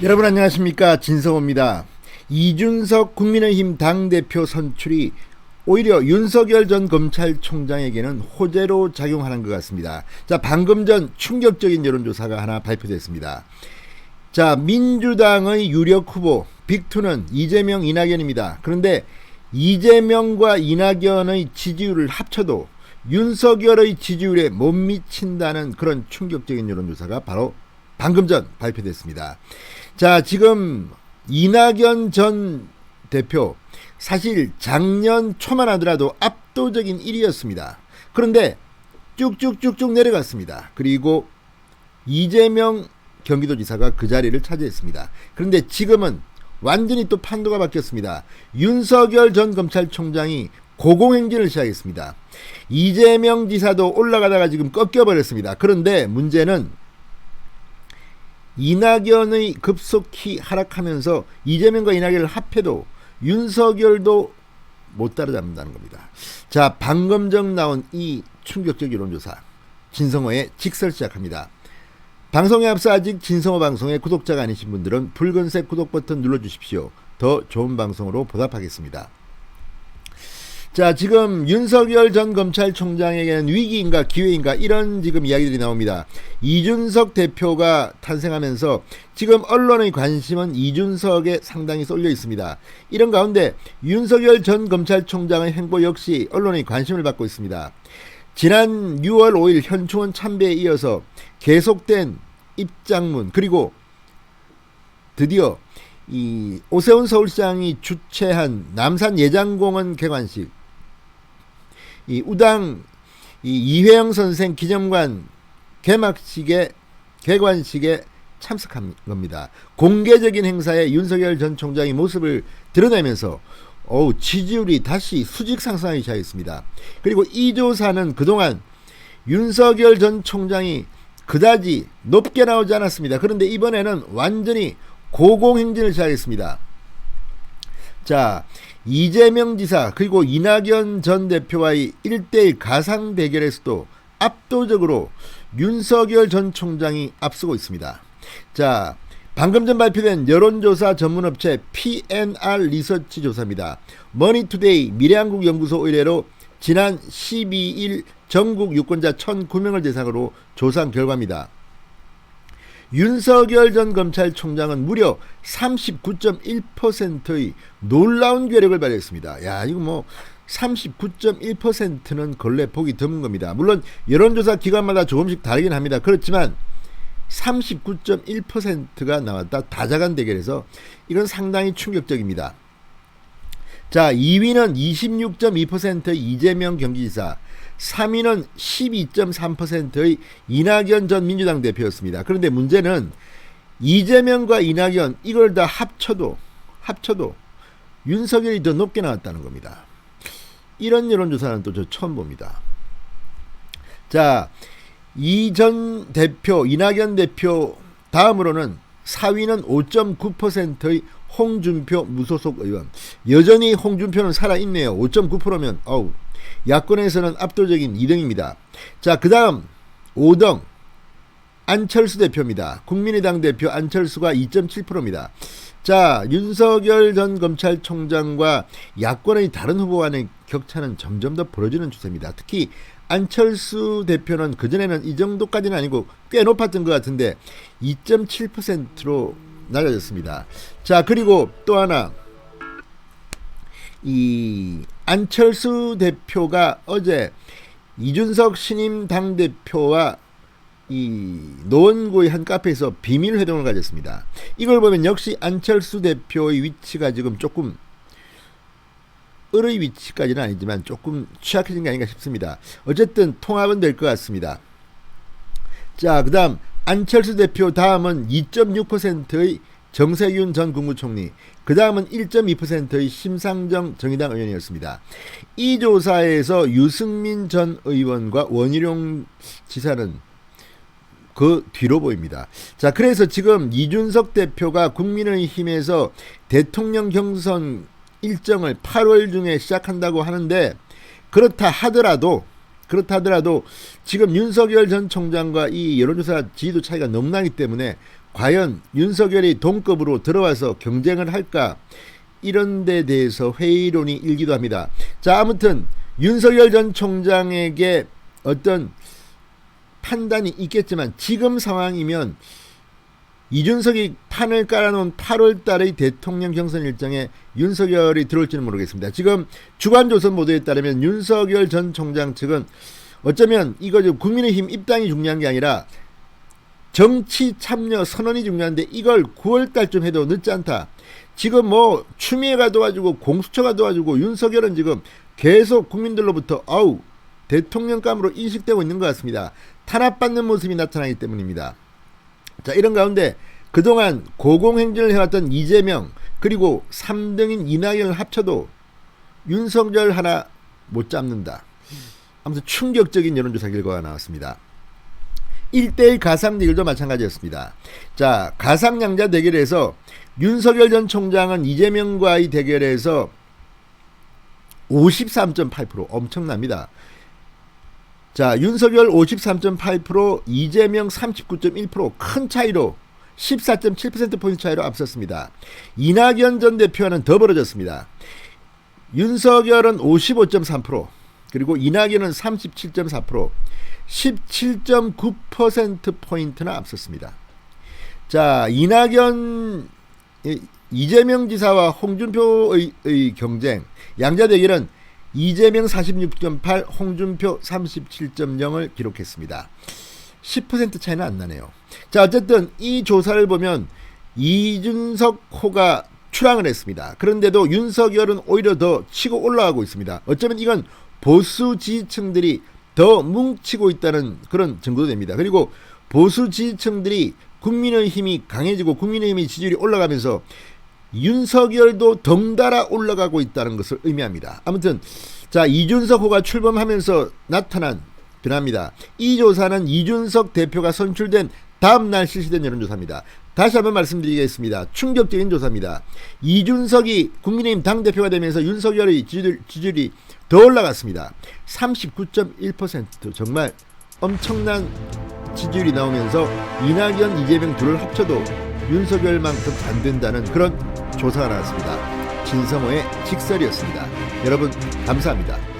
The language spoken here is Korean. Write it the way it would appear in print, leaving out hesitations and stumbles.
여러분 안녕하십니까, 진성호입니다. 이준석 국민의힘 당대표 선출이 오히려 윤석열 전 검찰총장에게는 호재로 작용하는 것 같습니다. 자, 방금 전 충격적인 여론조사가 하나 발표됐습니다. 자, 민주당의 유력 후보 빅2는 이재명, 이낙연입니다. 그런데 이재명과 이낙연의 지지율을 합쳐도 윤석열의 지지율에 못 미친다는 그런 충격적인 여론조사가 바로 방금 전 발표됐습니다. 자, 지금 이낙연 전 대표 사실 작년 초만 하더라도 압도적인 1위였습니다. 그런데 쭉쭉쭉쭉 내려갔습니다. 그리고 이재명 경기도지사가 그 자리를 차지했습니다. 그런데 지금은 완전히 또 판도가 바뀌었습니다. 윤석열 전 검찰총장이 고공행진을 시작했습니다. 이재명 지사도 올라가다가 지금 꺾여버렸습니다. 그런데 문제는 이낙연의 급속히 하락하면서 이재명과 이낙연을 합해도 윤석열도 못 따라잡는다는 겁니다. 자, 방금 전 나온 이 충격적 여론조사, 진성호의 직설 시작합니다. 방송에 앞서 아직 진성호 방송의 구독자가 아니신 분들은 붉은색 구독 버튼 눌러주십시오. 더 좋은 방송으로 보답하겠습니다. 자, 지금 윤석열 전 검찰총장에게는 위기인가 기회인가 이런 지금 이야기들이 나옵니다. 이준석 대표가 탄생하면서 지금 언론의 관심은 이준석에 상당히 쏠려 있습니다. 이런 가운데 윤석열 전 검찰총장의 행보 역시 언론의 관심을 받고 있습니다. 지난 6월 5일 현충원 참배에 이어서 계속된 입장문, 그리고 드디어 이 오세훈 서울시장이 주최한 남산 예장공원 개관식, 이 우당 이회영 선생 기념관 개관식에 참석한 겁니다. 공개적인 행사에 윤석열 전 총장이 모습을 드러내면서 지지율이 다시 수직 상승하기 시작했습니다. 그리고 이 조사는 그동안 윤석열 전 총장이 그다지 높게 나오지 않았습니다. 그런데 이번에는 완전히 고공행진을 시작했습니다. 자, 이재명 지사 그리고 이낙연 전 대표와의 1대1 가상 대결에서도 압도적으로 윤석열 전 총장이 앞서고 있습니다. 자, 방금 전 발표된 여론조사 전문업체 PNR 리서치 조사입니다. 머니투데이 미래한국연구소 의뢰로 지난 12일 전국 유권자 1,009명을 대상으로 조사한 결과입니다. 윤석열 전 검찰총장은 무려 39.1%의 놀라운 괴력을 발휘했습니다. 야, 이거 뭐 39.1%는 근래 보기 드문 겁니다. 물론 여론조사 기관마다 조금씩 다르긴 합니다. 그렇지만 39.1%가 나왔다. 다자간 대결에서 이건 상당히 충격적입니다. 자, 2위는 26.2%의 이재명 경기지사, 3위는 12.3%의 이낙연 전 민주당 대표였습니다. 그런데 문제는 이재명과 이낙연 이걸 다 합쳐도 윤석열이 더 높게 나왔다는 겁니다. 이런 여론조사는 또 저 처음 봅니다. 자, 이 전 대표, 이낙연 대표 다음으로는 4위는 5.9%의 홍준표 무소속 의원. 여전히 홍준표는 살아있네요. 5.9%면 야권에서는 압도적인 2등입니다. 자, 그 다음 5등 안철수 대표입니다. 국민의당 대표 안철수가 2.7%입니다. 자, 윤석열 전 검찰총장과 야권의 다른 후보와의 격차는 점점 더 벌어지는 추세입니다. 특히 안철수 대표는 그전에는 이 정도까지는 아니고 꽤 높았던 것 같은데 2.7%로 낮아졌습니다. 자, 그리고 또 하나, 이 안철수 대표가 어제 이준석 신임 당대표와 이 노원구의 한 카페에서 비밀 회동을 가졌습니다. 이걸 보면 역시 안철수 대표의 위치가 지금 조금 을의 위치까지는 아니지만 조금 취약해진 게 아닌가 싶습니다. 어쨌든 통합은 될 것 같습니다. 자, 그 다음 안철수 대표 다음은 2.6%의 정세균 전 국무총리, 그 다음은 1.2%의 심상정 정의당 의원이었습니다. 이 조사에서 유승민 전 의원과 원희룡 지사는 그 뒤로 보입니다. 자, 그래서 지금 이준석 대표가 국민의힘에서 대통령 경선 일정을 8월 중에 시작한다고 하는데, 그렇다 하더라도 지금 윤석열 전 총장과 이 여론조사 지지도 차이가 너무 나기 때문에 과연 윤석열이 동급으로 들어와서 경쟁을 할까, 이런 데 대해서 회의론이 일기도 합니다. 자, 아무튼 윤석열 전 총장에게 어떤 판단이 있겠지만 지금 상황이면 이준석이 판을 깔아놓은 8월 달의 대통령 경선 일정에 윤석열이 들어올지는 모르겠습니다. 지금 주간조선 보도에 따르면 윤석열 전 총장 측은 어쩌면 이거 국민의힘 입당이 중요한 게 아니라 정치 참여 선언이 중요한데 이걸 9월 달쯤 해도 늦지 않다. 지금 뭐 추미애가 도와주고 공수처가 도와주고 윤석열은 지금 계속 국민들로부터 대통령감으로 인식되고 있는 것 같습니다. 탄압받는 모습이 나타나기 때문입니다. 자, 이런 가운데 그동안 고공행진을 해왔던 이재명 그리고 3등인 이낙연을 합쳐도 윤석열 하나 못 잡는다. 아무튼 충격적인 여론조사 결과가 나왔습니다. 1대1 가상 대결도 마찬가지였습니다. 자, 가상양자 대결에서 윤석열 전 총장은 이재명과의 대결에서 53.8% 엄청납니다. 자, 윤석열 53.8%, 이재명 39.1% 큰 차이로 14.7%포인트 차이로 앞섰습니다. 이낙연 전 대표와는 더 벌어졌습니다. 윤석열은 55.3%, 그리고 이낙연은 37.4%, 17.9%포인트나 앞섰습니다. 자, 이재명 지사와 홍준표의 경쟁, 양자 대결은 이재명 46.8, 홍준표 37.0을 기록했습니다. 10% 차이는 안 나네요. 자, 어쨌든 이 조사를 보면 이준석 호가 출항을 했습니다. 그런데도 윤석열은 오히려 더 치고 올라가고 있습니다. 어쩌면 이건 보수 지지층들이 더 뭉치고 있다는 그런 증거도 됩니다. 그리고 보수 지지층들이 국민의힘이 강해지고 국민의힘의 지지율이 올라가면서 윤석열도 덩달아 올라가고 있다는 것을 의미합니다. 아무튼 자, 이준석 호가 출범하면서 나타난 변화입니다. 이 조사는 이준석 대표가 선출된 다음날 실시된 여론조사입니다. 다시 한번 말씀드리겠습니다. 충격적인 조사입니다. 이준석이 국민의힘 당대표가 되면서 윤석열의 지지율이 더 올라갔습니다. 39.1%, 정말 엄청난 지지율이 나오면서 이낙연, 이재명 둘을 합쳐도 윤석열만큼 안 된다는 그런 조사가 나왔습니다. 진성호의 직설이었습니다. 여러분 감사합니다.